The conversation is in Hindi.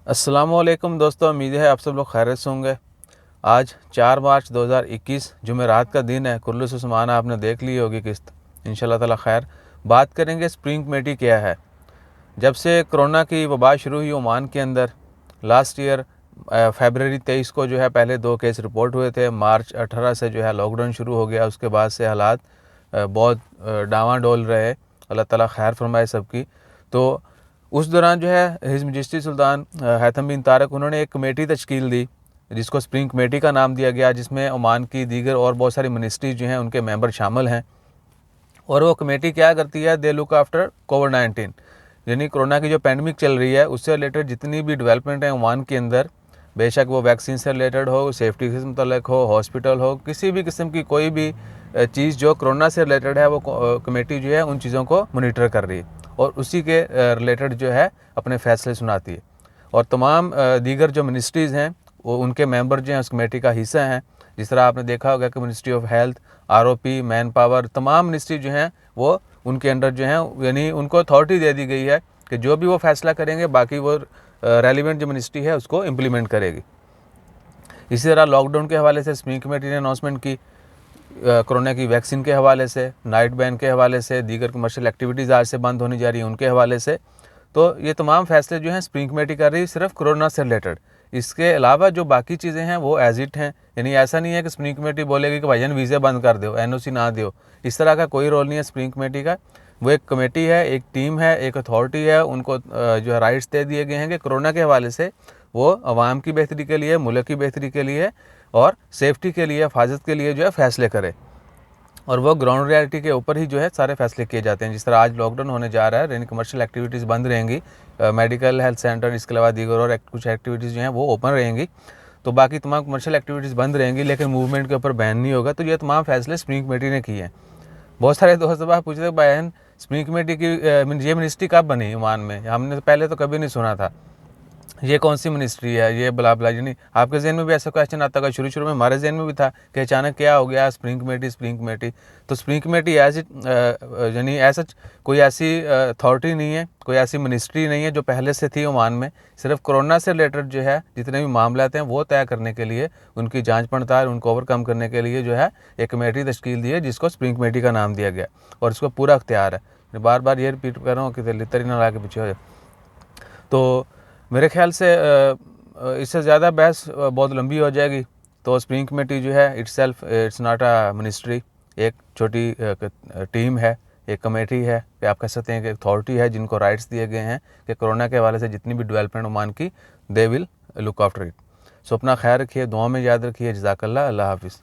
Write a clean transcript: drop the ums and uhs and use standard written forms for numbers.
अस्सलामुअलैकुम दोस्तों, उम्मीद है आप सब लोग खैरियत से होंगे। आज 4 मार्च 2021 जुमेरात का दिन है। कुल्लू सामान आपने देख ली होगी किस्त, इंशाल्लाह ताला खैर। बात करेंगे स्प्रिंग कमेटी क्या है। जब से कोरोना की वबा शुरू हुई ओमान के अंदर, लास्ट ईयर फरवरी 23 को जो है पहले 2 केस रिपोर्ट हुए थे। मार्च 18 से जो है लॉकडाउन शुरू हो गया। उसके बाद से हालात बहुत डावाडोल रहे। अल्लाह ताला खैर फरमाए सबकी। तो उस दौरान जो है हिज़ मजेस्टी सुल्तान हैथम बिन तारक उन्होंने एक कमेटी तश्कील दी जिसको स्प्रिंग कमेटी का नाम दिया गया, जिसमें ओमान की दीगर और बहुत सारी मिनिस्ट्री जो हैं उनके मेंबर शामिल हैं। और वो कमेटी क्या करती है, दे लुक आफ्टर कोविड-19, यानी कोरोना की जो पैंडमिक चल रही है उससे रिलेटेड जितनी भी डेवलपमेंट है ओमान के अंदर, बेशक वो वैक्सीन से रिलेटेड हो, सेफ्टी से मुतल्लिक हो, हॉस्पिटल हो, किसी भी किस्म की कोई भी चीज़ जो कोरोना से रिलेटेड है, वो कमेटी जो है उन चीज़ों को मॉनिटर कर रही है और उसी के रिलेटेड जो है अपने फैसले सुनाती है। और तमाम दीगर जो मिनिस्ट्रीज़ हैं वो उनके मेंबर जो हैं उस कमेटी का हिस्सा हैं। जिस तरह आपने देखा होगा कि ministry of health, ROP, man power, तमाम मिनिस्ट्री जो हैं वो उनके अंडर जो हैं, यानी उनको अथॉरिटी दे दी गई है कि जो भी वो फैसला करेंगे बाकी वो रेलिवेंट जो मिनिस्ट्री है उसको इम्प्लीमेंट करेगी। इसी तरह लॉकडाउन के हवाले से स्प्रिंग कमेटी ने अनाउंसमेंट की, कोरोना की वैक्सीन के हवाले से, नाइट बैन के हवाले से, दीगर कमर्शियल एक्टिविटीज़ आज से बंद होने जा रही हैं उनके हवाले से। तो ये तमाम फैसले जो हैं स्प्रिंग कमेटी कर रही है सिर्फ कोरोना से रिलेटेड। इसके अलावा जो बाकी चीज़ें हैं वो एज इट हैं, यानी ऐसा नहीं है कि स्प्रिंग कमेटी बोलेगी कि भाईजान वीज़े बंद कर दो, एनओसी ना दो। इस तरह का कोई रोल नहीं है स्प्रिंग कमेटी का। वो एक कमेटी है, एक टीम है, एक अथॉरिटी है। उनको जो है राइट्स दे दिए गए हैं कि कोरोना के हवाले से वो अवाम की बेहतरी के लिए, मुल्क की बेहतरी के लिए और सेफ्टी के लिए, हिफाजत के लिए जो है फ़ैसले करे। और वो ग्राउंड रियलिटी के ऊपर ही जो है सारे फैसले किए जाते हैं। जिस तरह आज लॉकडाउन होने जा रहा है, यानी कमर्शियल एक्टिविटीज़ बंद रहेंगी, मेडिकल हेल्थ सेंटर, इसके अलावा दीगर और कुछ एक्टिविटीज़ जो हैं वो ओपन रहेंगी। तो बाकी तमाम कमर्शियल एक्टिविटीज़ बंद रहेंगी, लेकिन मूवमेंट के ऊपर बैन नहीं होगा। तो ये तमाम फैसले स्प्रिंग कमेटी ने किए हैं। बहुत सारे दोस्त आप पूछ रहे थे बहन स्प्रिंग कमेटी की ये मिनिस्ट्री कब बनी ओमान में, हमने पहले तो कभी नहीं सुना था, ये कौन सी मिनिस्ट्री है, ये बला बला। यानी आपके जहन में भी ऐसा क्वेश्चन आता है, शुरू शुरू में हमारे जहन में भी था कि अचानक क्या हो गया स्प्रिंग कमेटी स्प्रिंग कमेटी। तो स्प्रिंग कमेटी एज इट, यानी ऐसा कोई ऐसी अथॉरिटी नहीं है, कोई ऐसी मिनिस्ट्री नहीं है जो पहले से थी ओमान में। सिर्फ कोरोना से रिलेटेड जो है जितने भी मामले हैं वो तय करने के लिए, उनकी जाँच पड़ताल, उनको ओवरकम करने के लिए जो है एक कमेटी तश्कील दी है जिसको स्प्रिंग कमेटी का नाम दिया गया और इसको पूरा अख्तियार है। बार बार ये रिपीट कर रहा हूँ कि लितरी ना ला के पीछे हो जाए। तो मेरे ख्याल से इससे ज़्यादा बहस बहुत लंबी हो जाएगी। तो स्प्रिंग कमेटी जो है इट्ससेल्फ इट्स नॉट अ मिनिस्ट्री, एक छोटी टीम है, एक कमेटी है कि आप कह सकते हैं कि अथॉरिटी है जिनको राइट्स दिए गए हैं कि कोरोना के हवाले से जितनी भी डेवलपमेंट ओमान की, they will look after it. So अपना ख्याल रखिए, दुआ में याद रखिए। जज़ाकल्लाह, अल्लाह हाफिज़।